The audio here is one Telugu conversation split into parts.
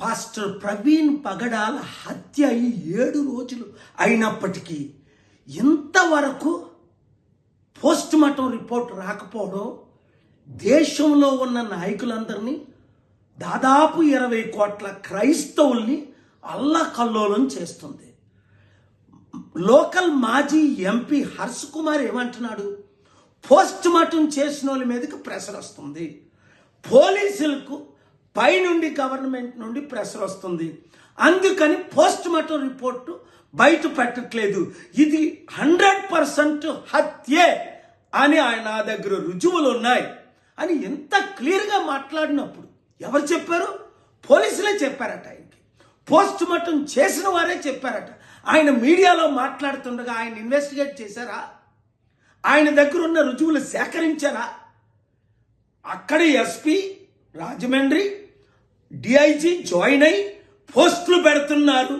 పాస్టర్ ప్రవీణ్ పగడాల హత్య అయి 7 రోజులు అయినప్పటికీ ఇంతవరకు పోస్ట్ మార్టం రిపోర్ట్ రాకపోవడం దేశంలో ఉన్న నాయకులందరినీ, దాదాపు 20 కోట్ల క్రైస్తవుల్ని అల్లకల్లోలం చేస్తుంది. లోకల్ మాజీ ఎంపీ హర్ష్ కుమార్ ఏమంటున్నాడు? పోస్ట్ మార్టం చేసిన వాళ్ళ మీదకి ప్రెషర్ వస్తుంది, పోలీసులకు పైనుండి గవర్నమెంట్ నుండి ప్రెషర్ వస్తుంది, అందుకని పోస్ట్ మార్టం రిపోర్టు బయట పెట్టట్లేదు, ఇది 100% హత్యే అని నా దగ్గర రుజువులు ఉన్నాయి అని ఎంత క్లియర్గా మాట్లాడినప్పుడు ఎవరు చెప్పారు? పోలీసులే చెప్పారట. ఆయనకి పోస్ట్ మార్టం చేసిన వారే చెప్పారట. ఆయన మీడియాలో మాట్లాడుతుండగా ఆయన ఇన్వెస్టిగేట్ చేశారా? ఆయన దగ్గర ఉన్న రుజువులు సేకరించారా? అక్కడి ఎస్పీ రాజమండ్రి డిఐజీ జాయిన్ అయి పోస్టులు పెడుతున్నారు,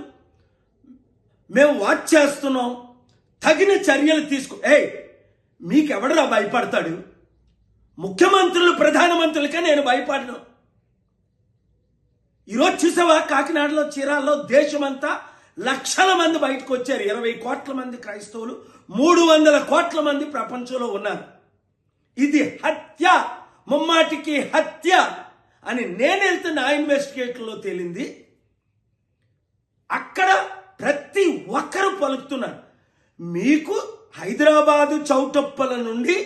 మేము వాచ్ చేస్తున్నాం, తగిన చర్యలు తీసుకో. మీకెవడరా భయపడతాడు? ముఖ్యమంత్రులు ప్రధానమంత్రులకే నేను భయపడను. ఈరోజు చూసావా కాకినాడలో, చీరాల్లో దేశమంతా లక్షల మంది బయటకు వచ్చారు. 20 కోట్ల మంది క్రైస్తవులు, 300 కోట్ల మంది ప్రపంచంలో ఉన్నారు. ఇది హత్య, ముమ్మాటికి హత్య అని నేను వెళ్తున్న నా ఇన్వెస్టిగేషన్లో తేలింది. అక్కడ ప్రతి ఒక్కరు పలుకుతున్నారు. మీకు హైదరాబాదు చౌటప్పల నుండి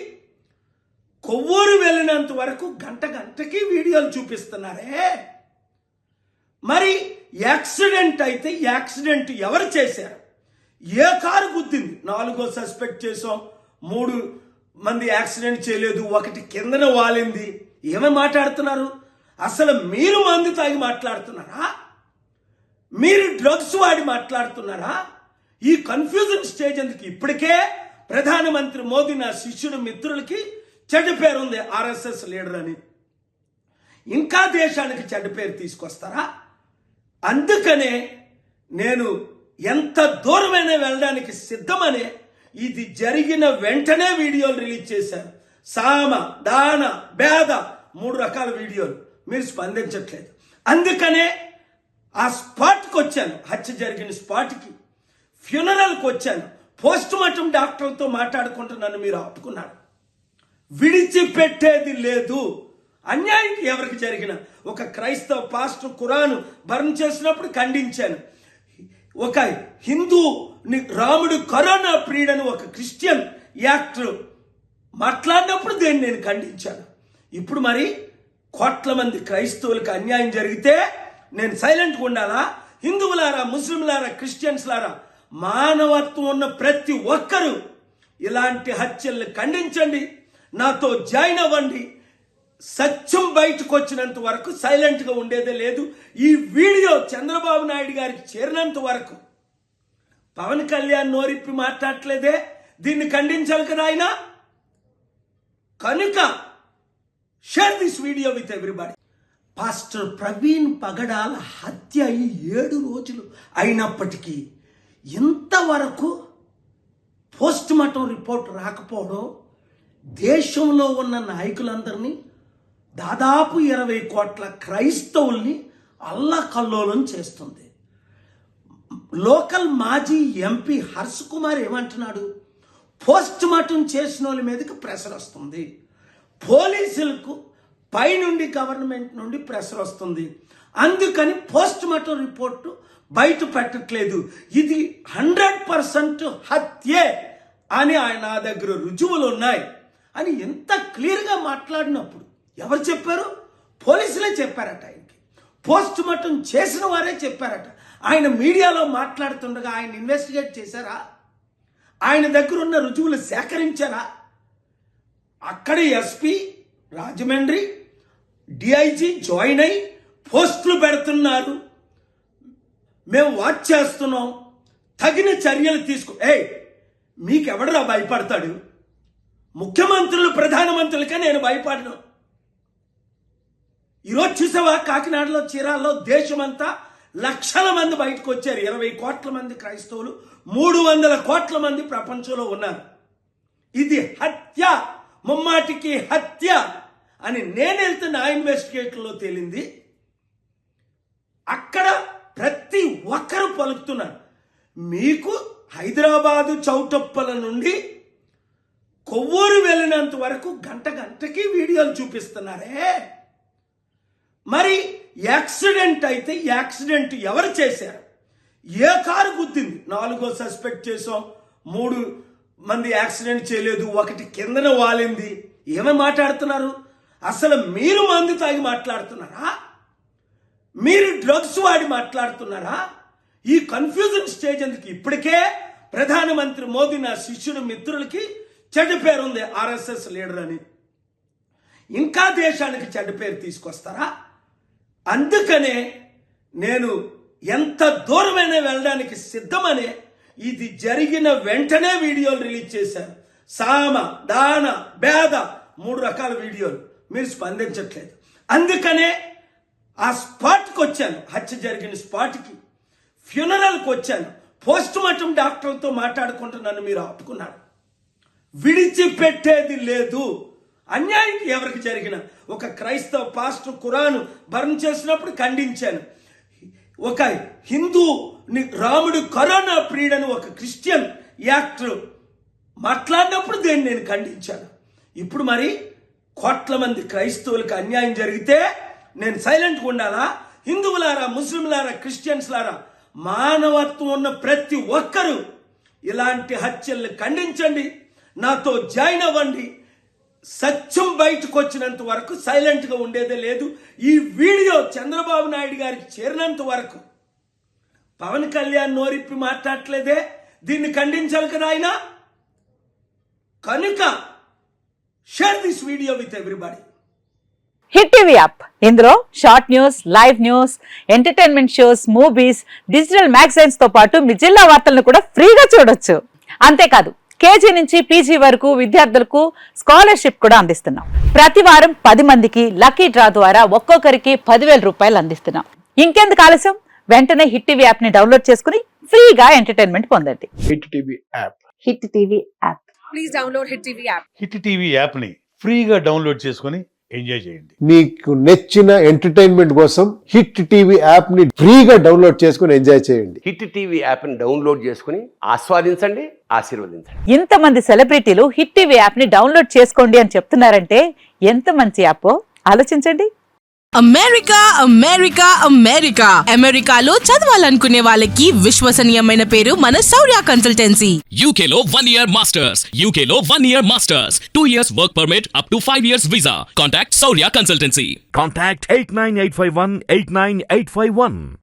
కొవ్వూరు వెళ్ళినంత వరకు గంటకి వీడియోలు చూపిస్తున్నారే. మరి యాక్సిడెంట్ అయితే యాక్సిడెంట్ ఎవరు చేశారు? ఏ కారు గుద్దింది? 4 సస్పెక్ట్ చేసాం, 3 మంది యాక్సిడెంట్ చేయలేదు, 1 కిందన వాలింది. ఏమని మాట్లాడుతున్నారు? అసలు మీరు మందు తాగి మాట్లాడుతున్నారా? మీరు డ్రగ్స్ వాడి మాట్లాడుతున్నారా? ఈ కన్ఫ్యూజన్ స్టేజ్ ఎందుకు? ఇప్పటికే ప్రధానమంత్రి మోదీ నా శిష్యుడు మిత్రులకి చెడ్డ పేరు ఉంది, ఆర్ఎస్ఎస్ లీడర్ అని. ఇంకా దేశానికి చెడ్డ పేరు తీసుకొస్తారా? అందుకనే నేను ఎంత దూరమైనా వెళ్ళడానికి సిద్ధమనే ఇది జరిగిన వెంటనే వీడియోలు రిలీజ్ చేశారు. సామ, దాన, భేద 3 రకాల వీడియోలు. మీరు స్పందించట్లేదు. అందుకనే ఆ స్పాట్కి వచ్చాను, హత్య జరిగిన స్పాట్కి, ఫ్యూనరల్కి వచ్చాను. పోస్ట్ మార్టం డాక్టర్తో మాట్లాడుకుంటూ నన్ను మీరు ఆపుకున్నారు. విడిచిపెట్టేది లేదు. అన్యాయం ఎవరికి జరిగిన ఒక క్రైస్తవ పాస్టర్ ఖురాను బర్న్ చేసినప్పుడు ఖండించాను. ఒక హిందూ రాముడు కరోనా ప్రియుడని ఒక క్రిస్టియన్ యాక్టర్ మాట్లాడినప్పుడు దేన్ని నేను ఖండించాను. ఇప్పుడు మరి కోట్ల మంది క్రైస్తవులకు అన్యాయం జరిగితే నేను సైలెంట్గా ఉండాలా? హిందువులారా, ముస్లింలారా, క్రిస్టియన్స్లారా, మానవత్వం ఉన్న ప్రతి ఒక్కరూ ఇలాంటి హత్యల్ని ఖండించండి, నాతో జాయిన్ అవ్వండి. సత్యం బయటకు వచ్చినంత వరకు సైలెంట్గా ఉండేదే లేదు. ఈ వీడియో చంద్రబాబు నాయుడు గారికి చేరినంత వరకు పవన్ కళ్యాణ్ నోరిప్పి మాట్లాడట్లేదే, దీన్ని ఖండించాలి కదా ఆయన. కనుక share this video with everybody. Pastor Praveen Pagadala హత్య అయి 7 రోజులు అయినప్పటికీ ఇంతవరకు పోస్ట్ మార్టం రిపోర్ట్ రాకపోవడం దేశంలో ఉన్న నాయకులందరినీ, దాదాపు 20 కోట్ల క్రైస్తవుల్ని అల్లకల్లోలం చేస్తుంది. లోకల్ మాజీ ఎంపీ హర్ష్ కుమార్ ఏమంటున్నాడు? పోస్ట్ మార్టం చేసిన వాళ్ళ మీదకి ప్రెషర్ వస్తుంది, పోలీసులకు పైనుండి గవర్నమెంట్ నుండి ప్రెషర్ వస్తుంది, అందుకని పోస్ట్ మార్టం రిపోర్టు బయట పెట్టట్లేదు, ఇది 100% హత్యే అని నా దగ్గర రుజువులు ఉన్నాయి అని ఎంత క్లియర్గా మాట్లాడినప్పుడు ఎవరు చెప్పారు? పోలీసులే చెప్పారట. ఆయనకి పోస్ట్ మార్టం చేసిన వారే చెప్పారట. ఆయన మీడియాలో మాట్లాడుతుండగా ఆయన ఇన్వెస్టిగేట్ చేశారా? ఆయన దగ్గర ఉన్న రుజువులు సేకరించారా? అక్కడి ఎస్పీ రాజమండ్రి డిఐజీ జాయిన్ అయి పోస్టులు పెడుతున్నారు, మేము వాచ్ చేస్తున్నాం, తగిన చర్యలు తీసుకో. మీకెవడరా భయపడతాడు? ముఖ్యమంత్రులు ప్రధానమంత్రులకే నేను భయపడను. ఈరోజు చూసావా కాకినాడలో, చీరాల్లో దేశమంతా లక్షల మంది బయటకు వచ్చారు. 20 కోట్ల మంది క్రైస్తవులు, 300 కోట్ల మంది ప్రపంచంలో ఉన్నారు. ఇది హత్య, ముమ్మాటికి హత్య అని నేను వెళ్తున్న నా ఇన్వెస్టిగేషన్లో తేలింది. అక్కడ ప్రతి ఒక్కరూ పలుకుతున్నారు. మీకు హైదరాబాదు చౌటప్పల నుండి కొవ్వూరు వెళ్ళినంత వరకు గంటకి వీడియోలు చూపిస్తున్నారే. మరి యాక్సిడెంట్ అయితే యాక్సిడెంట్ ఎవరు చేశారు? ఏ కారు గుద్దింది? 4 సస్పెక్ట్ చేసాం, 3 మంది యాక్సిడెంట్ చేయలేదు, 1 కిందన వాలింది. ఏమని మాట్లాడుతున్నారు? అసలు మీరు మందు తాగి మాట్లాడుతున్నారా? మీరు డ్రగ్స్ వాడి మాట్లాడుతున్నారా? ఈ కన్ఫ్యూజన్ స్టేజ్ ఎందుకు? ఇప్పటికే ప్రధానమంత్రి మోదీ నా శిష్యుడు మిత్రులకి చెడ్డ పేరు ఉంది, ఆర్ఎస్ఎస్ లీడర్ అని. ఇంకా దేశానికి చెడ్డ పేరు తీసుకొస్తారా? అందుకనే నేను ఎంత దూరమైనా వెళ్ళడానికి సిద్ధమనే ఇది జరిగిన వెంటనే వీడియోలు రిలీజ్ చేశాను. సామ, దాన, భేద 3 రకాల వీడియోలు. మీరు స్పందించట్లేదు. అందుకనే ఆ స్పాట్కి వచ్చాను, హత్య జరిగిన స్పాట్కి, ఫ్యూనరల్కి వచ్చాను. పోస్ట్ మార్టం డాక్టర్తో మాట్లాడుకుంటూ నన్ను మీరు ఆపుకున్నారు. విడిచిపెట్టేది లేదు. అన్యాయం ఎవరికి జరిగిన ఒక క్రైస్తవ పాస్టర్ ఖురాను బర్న్ చేసినప్పుడు ఖండించాను. ఒక హిందూ రాముడు కరోనా ప్రియుడని ఒక క్రిస్టియన్ యాక్టర్ మాట్లాడినప్పుడు దీన్ని నేను ఖండించాను. ఇప్పుడు మరి కోట్ల మంది క్రైస్తవులకు అన్యాయం జరిగితే నేను సైలెంట్గా ఉండాలా? హిందువులారా, ముస్లింలారా, క్రిస్టియన్స్లారా, మానవత్వం ఉన్న ప్రతి ఒక్కరూ ఇలాంటి హత్యల్ని ఖండించండి, నాతో జాయిన్ అవ్వండి. సత్యం బయటకు వచ్చినంత వరకు సైలెంట్గా ఉండేదే లేదు. ఈ వీడియో చంద్రబాబు నాయుడు గారికి చేరినంత వరకు పవన్ కళ్యాణ్ నోరిప్పి మాట్లాడట్లేదే, దీన్ని ఖండించాలి కదా ఆయన. కనుక share this video with everybody. Hit TV app, ఇందులో short news, live news, entertainment shows, movies, digital magazines తో పాటు మీ జిల్లా వార్తలను కూడా ఫ్రీగా చూడొచ్చు. అంతేకాదు కేజీ నుంచి పీజీ వరకు విద్యార్థులకు స్కాలర్షిప్ కూడా అందిస్తున్నాం. ప్రతి వారం 10 మందికి లక్కీ డ్రా ద్వారా ఒక్కొక్కరికి 10,000 రూపాయలు అందిస్తున్నాం. ఇంకెందుకు ఆలస్యం? వెంటనే హిట్ టీవీ యాప్ ని డౌన్లోడ్ చేసుకుని ఫ్రీగా ఎంటర్టైన్మెంట్ పొందండి. Hit TV app. Hit TV app. Please download hit TV app. Hit TV app ని ఫ్రీగా డౌన్లోడ్ చేసుకొని ఎంజాయ్ చేయండి. మీకు నచ్చిన ఎంటర్టైన్మెంట్ కోసం హిట్ టీవీ యాప్ ని ఫ్రీగా డౌన్లోడ్ చేసుకొని ఎంజాయ్ చేయండి. హిట్ టీవీ యాప్ ని డౌన్లోడ్ చేసుకుని ఆస్వాదించండి, ఆశీర్వదించండి. ఇంతమంది సెలబ్రిటీలు హిట్ టీవీ యాప్ ని డౌన్లోడ్ చేసుకోండి అని చెప్తున్నారంటే ఎంత మంచి యాప్ ఆలోచించండి. అమెరికా అమెరికా అమెరికా అమెరికాలో చదవాలనుకునే వాళ్ళకి విశ్వసనీయమైన పేరు మన శౌర్య కన్సల్టెన్సీ. UK లో 1 year masters. UK లో 1 year masters. 2 years work permit up to 5 years visa. Contact Saurya Consultancy. Contact 89851 89851.